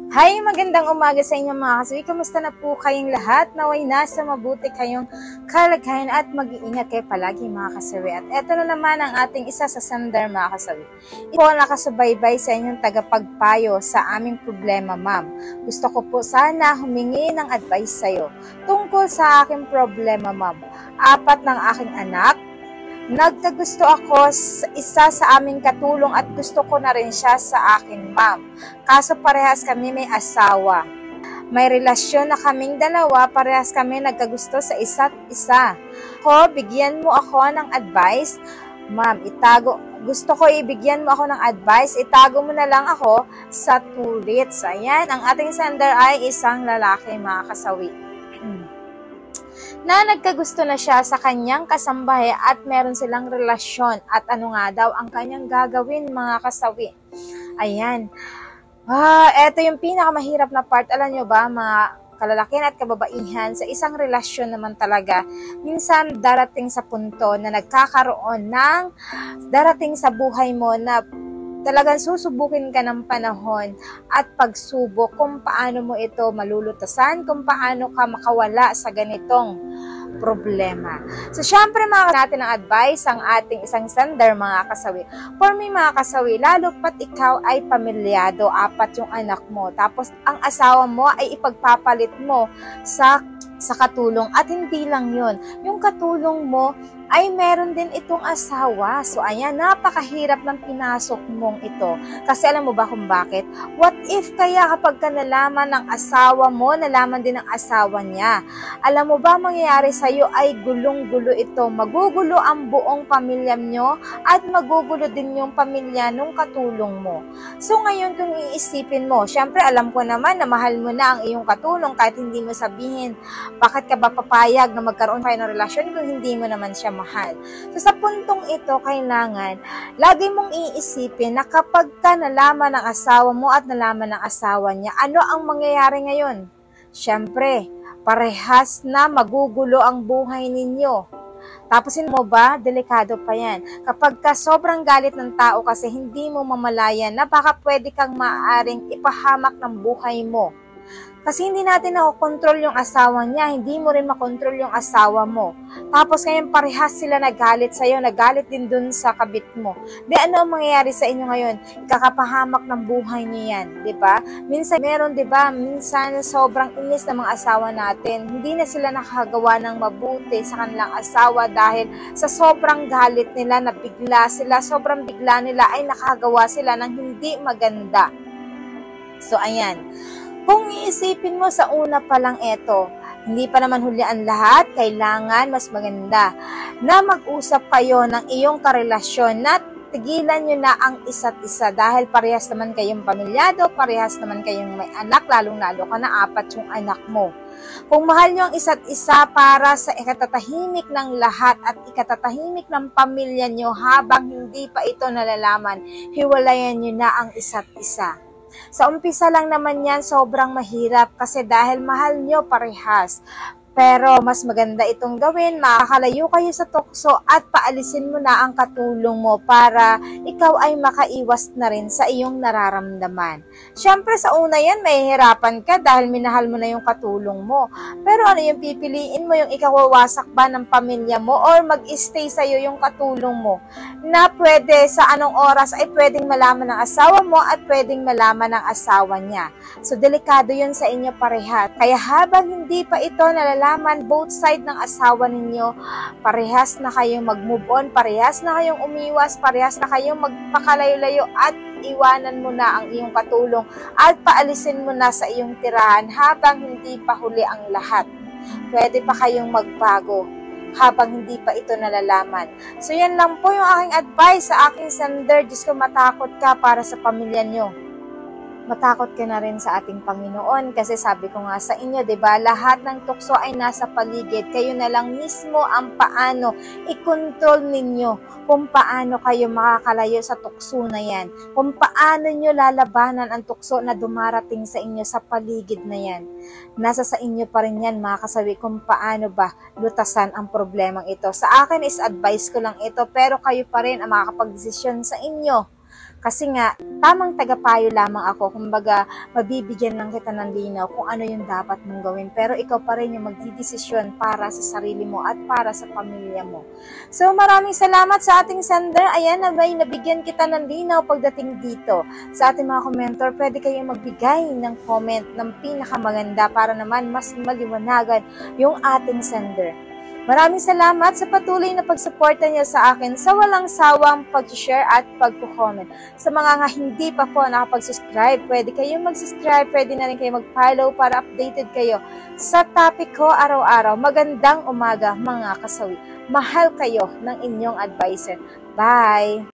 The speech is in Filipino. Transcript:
Hi, magandang umaga sa inyo mga kasawi. Kamusta na po kayong lahat? Naway nasa mabuti kayong kalagayan at mag-iingat kayo palagi mga kasawi. At eto na naman ang ating isa sa sender mga kasawi. Ito nakasubaybay sa inyong tagapagpayo sa aming problema, ma'am. Gusto ko po sana humingi ng advice sa'yo tungkol sa aking problema, ma'am. 4 ng aking anak. Nagkagusto ako sa isa sa aming katulong at gusto ko na rin siya sa akin, ma'am. Kaso parehas kami may asawa. May relasyon na kaming dalawa, parehas kami nagkagusto sa isa't isa. Bigyan mo ako ng advice, ma'am. Gusto ko ibigyan mo ako ng advice, itago mo na lang ako sa tulits. Ayan, ang ating sender ay isang lalaki mga kasawi. Na nagkagusto na siya sa kanyang kasambahay at meron silang relasyon at ano nga daw ang kanyang gagawin mga kasawi. Ayan. Eto yung pinakamahirap na part. Alam nyo ba mga kalalakihan at kababaihan, sa isang relasyon naman talaga, minsan darating sa punto na nagkakaroon ng darating sa buhay mo na talagang susubukin ka ng panahon at pagsubok kung paano mo ito malulutasan, kung paano ka makawala sa ganitong problema. So, syempre natin ang advice ang ating isang sender mga kasawi. For me mga kasawi, lalo pat ikaw ay pamilyado, 4 yung anak mo, tapos ang asawa mo ay ipagpapalit mo sa katulong at hindi lang yun. Yung katulong mo ay meron din itong asawa. So, ayan, napakahirap ng pinasok mong ito. Kasi alam mo ba kung bakit? What if kaya kapag ka nalaman ng asawa mo, nalaman din ng asawa niya? Alam mo ba, mangyayari sa'yo ay gulong-gulo ito. Magugulo ang buong pamilya nyo at magugulo din yung pamilya nung katulong mo. So, ngayon kung iisipin mo, syempre alam ko naman na mahal mo na ang iyong katulong kahit hindi mo sabihin, bakit ka ba papayag na magkaroon kayo ng relasyon kung hindi mo naman siya mahal? So, sa puntong ito, kailangan, lagi mong iisipin na kapag ka nalaman ng asawa mo at nalaman ng asawa niya, ano ang mangyayari ngayon? Siyempre, parehas na magugulo ang buhay ninyo. Tapusin mo ba? Delikado pa yan. Kapag ka sobrang galit ng tao kasi hindi mo mamalayan na baka pwede kang maaaring ipahamak ng buhay mo. Kasi hindi natin nakokontrol yung asawa niya, hindi mo rin makontrol yung asawa mo. Tapos ngayon parehas sila nagalit sa'yo, nagalit din dun sa kabit mo. Di ano ang mangyayari sa inyo ngayon? Ikakapahamak ng buhay niyo yan, di ba? Minsan meron, di ba? Minsan sobrang inis ng mga asawa natin. Hindi na sila nakagawa ng mabuti sa kanilang asawa dahil sa sobrang galit nila, nabigla sila, sobrang bigla nila ay nakagawa sila ng hindi maganda. So ayan. Kung iisipin mo sa una pa lang ito, hindi pa naman huli ang lahat, kailangan mas maganda na mag-usap kayo ng iyong karelasyon na tigilan nyo na ang isa't isa dahil parehas naman kayong pamilyado, parehas naman kayong may anak, lalong-lalo ka na 4 yung anak mo. Kung mahal nyo ang isa't isa para sa ikatatahimik ng lahat at ikatatahimik ng pamilya nyo habang hindi pa ito nalalaman, hiwalayan nyo na ang isa't isa. Sa umpisa lang naman yan, sobrang mahirap kasi dahil mahal nyo parehas. Pero mas maganda itong gawin, makakalayo kayo sa tukso at paalisin mo na ang katulong mo para ikaw ay makaiwas na rin sa iyong nararamdaman. Siyempre sa una yan, mahihirapan ka dahil minahal mo na yung katulong mo. Pero ano yung pipiliin mo, yung ikawawasak ba ng pamilya mo or mag-stay sa'yo yung katulong mo na pwede sa anong oras ay pwedeng malaman ng asawa mo at pwedeng malaman ng asawa niya. So delikado yun sa inyo pareha. Kaya habang hindi pa ito nalalaman both side ng asawa ninyo, parehas na kayong mag-move on, parehas na kayong umiwas, parehas na kayong magpakalayo-layo at iwanan mo na ang iyong katulong at paalisin mo na sa iyong tirahan habang hindi pa huli ang lahat. Pwede pa kayong magbago habang hindi pa ito nalalaman. So yan lang po yung aking advice sa aking sender. Diyos ko, matakot ka para sa pamilya nyo. Matakot ka na rin sa ating Panginoon kasi sabi ko nga sa inyo, 'di ba? Lahat ng tukso ay nasa paligid. Kayo na lang mismo ang paano i-control ninyo kung paano kayo makakalayo sa tukso na 'yan. Kung paano niyo lalabanan ang tukso na dumarating sa inyo sa paligid na 'yan. Nasa sa inyo pa rin 'yan, mga kasawi, kung paano ba lutasan ang problemang ito. Sa akin is advice ko lang ito, pero kayo pa rin ang makakapagdesisyon sa inyo Kasi nga, tamang tagapayo lamang ako. Kumbaga, mabibigyan lang kita ng linaw kung ano yung dapat mong gawin. Pero ikaw pa rin yung magdidesisyon para sa sarili mo at para sa pamilya mo. So, maraming salamat sa ating sender. Ayan, nabigyan kita ng linaw pagdating dito. Sa ating mga komentor, pwede kayong magbigay ng comment ng pinakamaganda para naman mas maliwanagan yung ating sender. Maraming salamat sa patuloy na pagsuporta niyo sa akin sa walang sawang pag-share at pag-comment. Sa mga nga hindi pa po nakapag-subscribe, pwede kayong mag-subscribe, pwede na rin kayo mag-follow para updated kayo sa topic ko araw-araw. Magandang umaga mga kasawi. Mahal kayo ng inyong advisor. Bye!